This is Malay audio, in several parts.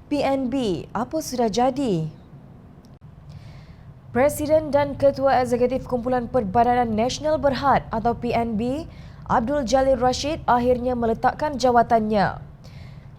PNB, apa sudah jadi? Presiden dan Ketua Eksekutif Kumpulan Perbadanan Nasional Berhad atau PNB, Abdul Jalil Rashid akhirnya meletakkan jawatannya.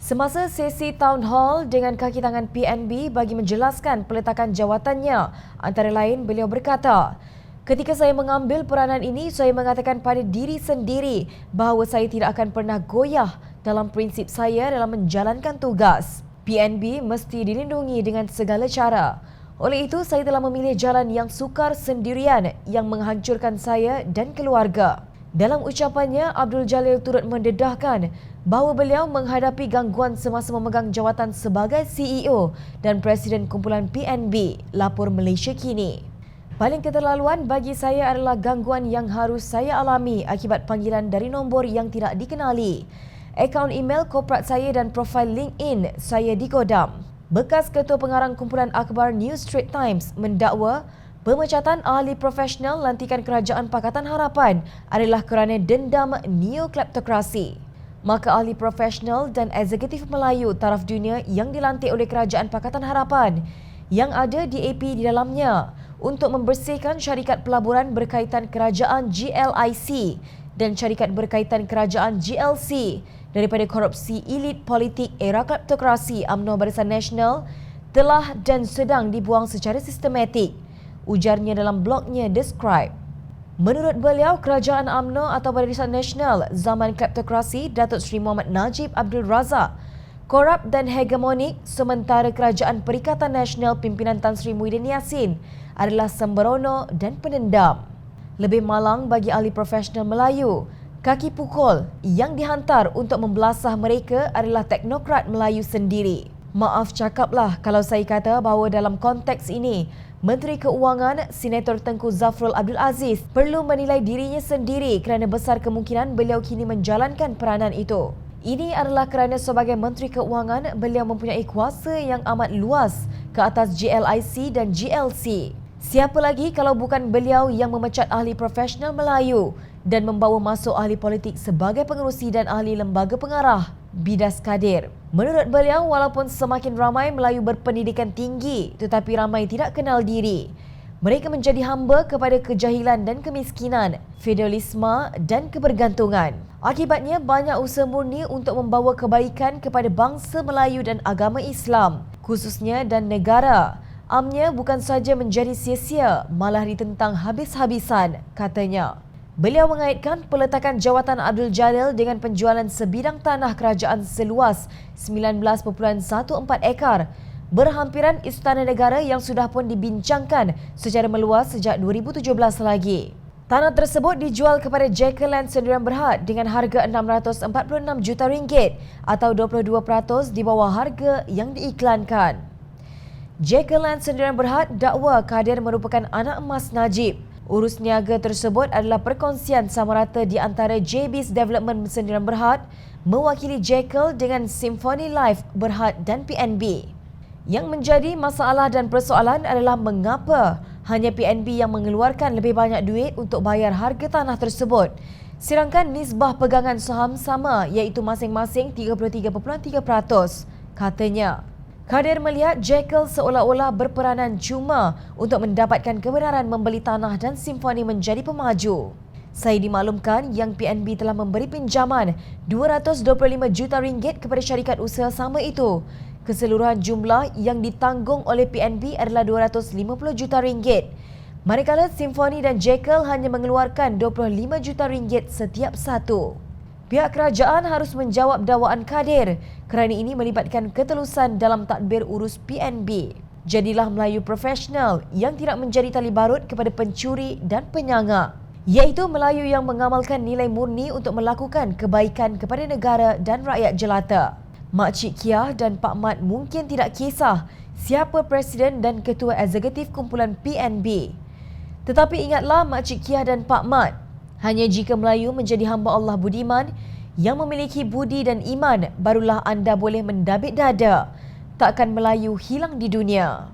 Semasa sesi Town Hall dengan kaki tangan PNB bagi menjelaskan peletakan jawatannya, antara lain beliau berkata, "Ketika saya mengambil peranan ini, saya mengatakan pada diri sendiri bahawa saya tidak akan pernah goyah dalam prinsip saya dalam menjalankan tugas. PNB mesti dilindungi dengan segala cara. Oleh itu, saya telah memilih jalan yang sukar sendirian yang menghancurkan saya dan keluarga." Dalam ucapannya, Abdul Jalil turut mendedahkan bahawa beliau menghadapi gangguan semasa memegang jawatan sebagai CEO dan Presiden Kumpulan PNB, lapor Malaysia Kini. "Paling keterlaluan bagi saya adalah gangguan yang harus saya alami akibat panggilan dari nombor yang tidak dikenali. Akaun email korporat saya dan profil LinkedIn saya digodam." Bekas Ketua Pengarang Kumpulan Akhbar New Straits Times mendakwa pemecatan ahli profesional lantikan Kerajaan Pakatan Harapan adalah kerana dendam neokleptokrasi. Maka ahli profesional dan eksekutif Melayu taraf dunia yang dilantik oleh Kerajaan Pakatan Harapan yang ada DAP di dalamnya untuk membersihkan syarikat pelaburan berkaitan Kerajaan GLIC dan syarikat berkaitan Kerajaan GLC daripada korupsi elit politik era kleptokrasi UMNO Barisan Nasional telah dan sedang dibuang secara sistematik, ujarnya dalam blognya Describe. Menurut beliau, Kerajaan UMNO atau Barisan Nasional zaman kleptokrasi Datuk Seri Muhammad Najib Abdul Razak korup dan hegemonik, sementara Kerajaan Perikatan Nasional pimpinan Tan Sri Muhyiddin Yassin adalah sembrono dan penendam. Lebih malang bagi ahli profesional Melayu, kaki pukul yang dihantar untuk membelasah mereka adalah teknokrat Melayu sendiri. Maaf cakaplah kalau saya kata bahawa dalam konteks ini, Menteri Keuangan Senator Tengku Zafrul Abdul Aziz perlu menilai dirinya sendiri kerana besar kemungkinan beliau kini menjalankan peranan itu. Ini adalah kerana sebagai Menteri Keuangan, beliau mempunyai kuasa yang amat luas ke atas GLIC dan GLC. Siapa lagi kalau bukan beliau yang memecat ahli profesional Melayu dan membawa masuk ahli politik sebagai pengerusi dan ahli lembaga pengarah bidas kadir. Menurut beliau, walaupun semakin ramai Melayu berpendidikan tinggi tetapi ramai tidak kenal diri. Mereka menjadi hamba kepada kejahilan dan kemiskinan, feodalisme dan kebergantungan. Akibatnya, banyak usaha murni untuk membawa kebaikan kepada bangsa Melayu dan agama Islam, khususnya dan negara. Amnya bukan saja menjadi sia-sia, malah ditentang habis-habisan, katanya. Beliau mengaitkan peletakan jawatan Abdul Jalil dengan penjualan sebidang tanah kerajaan seluas 19.14 ekar berhampiran Istana Negara yang sudah pun dibincangkan secara meluas sejak 2017 lagi. Tanah tersebut dijual kepada Jackal Land Sendirian Berhad dengan harga RM646 juta atau 22% di bawah harga yang diiklankan. Jackal Land Sendirian Berhad dakwa Kadir merupakan anak emas Najib. Urus niaga tersebut adalah perkongsian sama rata di antara JB's Development Sendirian Berhad mewakili Jackal dengan Symphony Life Berhad dan PNB. Yang menjadi masalah dan persoalan adalah mengapa hanya PNB yang mengeluarkan lebih banyak duit untuk bayar harga tanah tersebut, sedangkan nisbah pegangan saham sama iaitu masing-masing 33.3%, katanya. Kadir melihat Jackal seolah-olah berperanan cuma untuk mendapatkan kebenaran membeli tanah dan Symphony menjadi pemaju. Saya dimaklumkan yang PNB telah memberi pinjaman RM225 juta kepada syarikat usaha sama itu. Keseluruhan jumlah yang ditanggung oleh PNB adalah RM250 juta. Manakala Symphony dan Jackal hanya mengeluarkan RM25 juta setiap satu. Pihak kerajaan harus menjawab dakwaan Kadir kerana ini melibatkan ketelusan dalam tadbir urus PNB. Jadilah Melayu profesional yang tidak menjadi tali barut kepada pencuri dan penyangga, iaitu Melayu yang mengamalkan nilai murni untuk melakukan kebaikan kepada negara dan rakyat jelata. Makcik Kiah dan Pak Mat mungkin tidak kisah siapa Presiden dan Ketua Eksekutif Kumpulan PNB. Tetapi ingatlah Makcik Kiah dan Pak Mat, hanya jika Melayu menjadi hamba Allah budiman yang memiliki budi dan iman, barulah anda boleh mendabik dada. Takkan Melayu hilang di dunia.